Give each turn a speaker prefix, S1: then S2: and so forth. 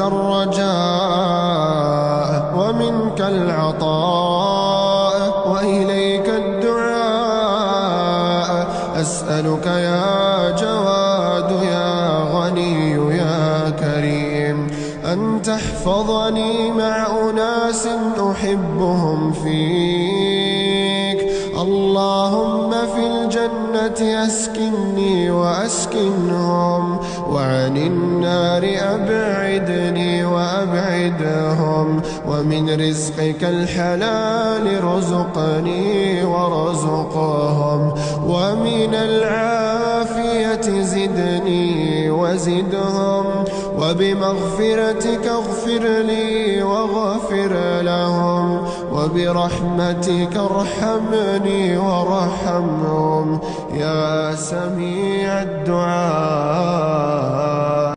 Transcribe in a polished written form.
S1: الرجاء ومنك العطاء وإليك الدعاء. أسألك يا جواد يا غني يا كريم أن تحفظني مع أناس أحبهم فيك. اللهم في الجنة أسكنني وأسكنهم، وعن النار أبعدني وأبعدهم، ومن رزقك الحلال رزقني ورزقهم، ومن العافية زدني وزدهم، وبمغفرتك اغفر لي واغفر لهم، وبرحمتك ارحمني وارحمهم يا سميع الدعاء.